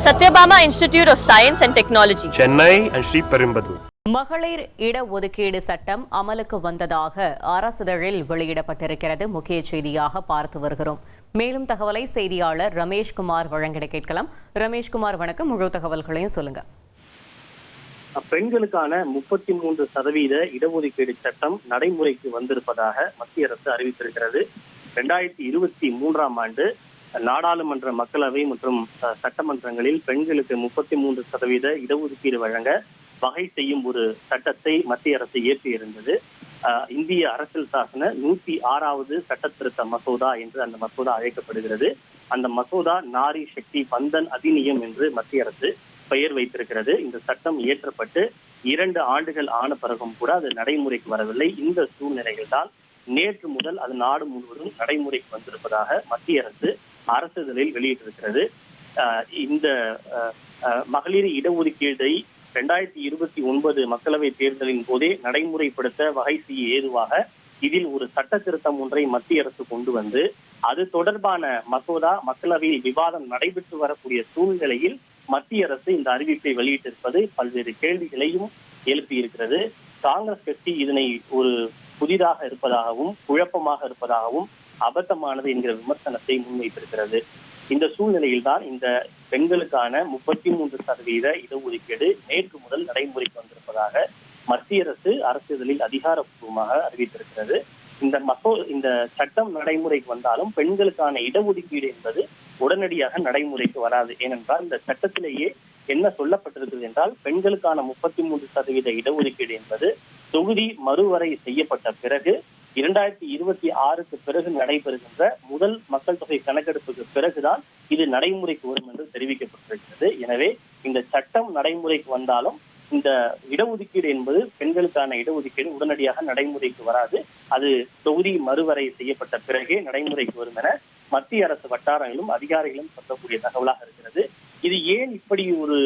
Satyabama Institute of Science and Technology, Chennai and Sri Perimbadu. மகளிர் இட ஒதுக்கீடு சட்டம் அமலுக்கு வந்ததாக அரசிதழில் வெளியிடப்பட்டிருக்கிறது. முக்கிய செய்தியாக பார்த்து வருகிறோம். மேலும் தகவலை செய்தியாளர் ரமேஷ்குமார் வழங்கிட கேட்கலாம். ரமேஷ்குமார் வணக்கம். முழு தகவல்களையும் சொல்லுங்க. பெண்களுக்கான 33% இடஒதுக்கீடு சட்டம் நடைமுறைக்கு வந்திருப்பதாக மத்திய அரசு அறிவித்திருக்கிறது. 2023ஆம் ஆண்டு நாடாளுமன்ற, மக்களவை மற்றும் சட்டமன்றங்களில் பெண்களுக்கு 33% இடஒதுக்கீடு வழங்க வகை செய்யும் ஒரு சட்டத்தை மத்திய அரசு இயற்றியிருந்தது. இந்திய அரசியல் சாசன 106வது சட்ட திருத்த மசோதா என்று அந்த மசோதா அழைக்கப்படுகிறது. அந்த மசோதா நாரி சக்தி பந்தன் அதிநியம் என்று மத்திய அரசு பெயர் வைத்திருக்கிறது. இந்த சட்டம் இயற்றப்பட்டு 2 ஆண்டுகள் ஆன பிறகும் கூட அது நடைமுறைக்கு வரவில்லை. இந்த சூழ்நிலையில் தான் நேற்று முதல் அது நாடு முழுவதும் நடைமுறைக்கு வந்திருப்பதாக மத்திய அரசு அரசிதழில் வெளியிட்டிருக்கிறது. இந்த மகளிர் இடஒதுக்கீடை 2029 மக்களவை தேர்தலின் போதே நடைமுறைப்படுத்த வகை செய்ய ஏதுவாக இதில் ஒரு சட்ட திருத்தம் ஒன்றை மத்திய அரசு கொண்டு வந்து அது தொடர்பான மசோதா மக்களவையில் விவாதம் நடைபெற்று வரக்கூடிய சூழ்நிலையில் மத்திய அரசு இந்த அறிவிப்பை வெளியிட்டிருப்பது பல்வேறு கேள்விகளையும் எழுப்பியிருக்கிறது. காங்கிரஸ் கட்சி இதனை ஒரு புதிதாக இருப்பதாகவும் குழப்பமாக இருப்பதாகவும் அபத்தமானது என்கிற விமர்சனத்தை முன்வைத்திருக்கிறது. இந்த சூழ்நிலையில் தான் இந்த பெண்களுக்கான 33% இடஒதுக்கீடு நேற்று முதல் நடைமுறைக்கு வந்திருப்பதாக மத்திய அரசு அரசிதழில் அதிகாரப்பூர்வமாக அறிவித்திருக்கிறது. இந்த சட்டம் நடைமுறைக்கு வந்தாலும் பெண்களுக்கான இடஒதுக்கீடு என்பது உடனடியாக நடைமுறைக்கு வராது. ஏனென்றால் இந்த சட்டத்திலேயே என்ன சொல்லப்பட்டிருக்கிறது என்றால், பெண்களுக்கான 33% இடஒதுக்கீடு என்பது தொகுதி மறுவரை செய்யப்பட்ட பிறகு 2026க்கு பிறகு நடைபெறுகின்ற முதல் மக்கள் தொகை கணக்கெடுப்புக்கு பிறகுதான் இது நடைமுறைக்கு வரும் என்று தெரிவிக்கப்பட்டிருக்கிறது. எனவே இந்த சட்டம் நடைமுறைக்கு வந்தாலும் இந்த இடஒதுக்கீடு என்பது பெண்களுக்கான இடஒதுக்கீடு உடனடியாக நடைமுறைக்கு வராது. அது தொகுதி மறுவரை செய்யப்பட்ட பிறகே நடைமுறைக்கு வரும் என மத்திய அரசு வட்டாரங்களும் அதிகாரிகளும் சொல்லக்கூடிய தகவலாக இருக்கிறது. இது ஏன் இப்படி ஒரு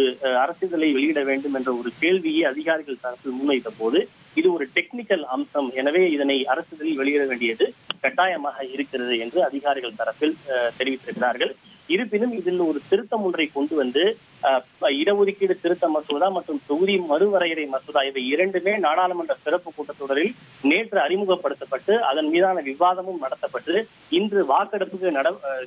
அரசிதழை வெளியிட வேண்டும் என்ற ஒரு கேள்வியை அதிகாரிகள் தரப்பில் முன்வைத்த போது இது ஒரு டெக்னிக்கல் அம்சம், எனவே இதனை அரசிதழில் வெளியிட வேண்டியது கட்டாயமாக இருக்கிறது என்று அதிகாரிகள் தரப்பில் தெரிவித்திருக்கிறார்கள். இருப்பினும் இதில் ஒரு திருத்தம் ஒன்றை கொண்டு வந்து இடஒதுக்கீடு திருத்த மசோதா மற்றும் தொகுதி மறுவரையறை மசோதா இவை இரண்டுமே நாடாளுமன்ற சிறப்பு கூட்டத்தொடரில் நேற்று அறிமுகப்படுத்தப்பட்டு அதன் மீதான விவாதமும் நடத்தப்பட்டு இன்று வாக்கெடுப்புக்கு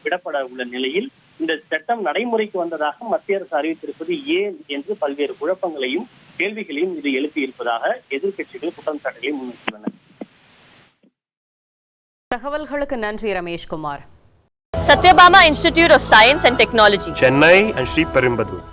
விடப்பட உள்ள நிலையில் இந்த சட்டம் நடைமுறைக்கு வந்ததாக மத்திய அரசு அறிவித்திருப்பது ஏன் என்று பல்வேறு குழப்பங்களையும் கேள்விகளையும் இது எழுப்பியிருப்பதாக எதிர்க்கட்சிகள் குற்றம் சாட்டுகளை முன்வைத்துள்ளன. தகவல்களுக்கு நன்றி Rameshkumar. Satyabama Institute of Science and Technology, Chennai and Sri Perimbadu.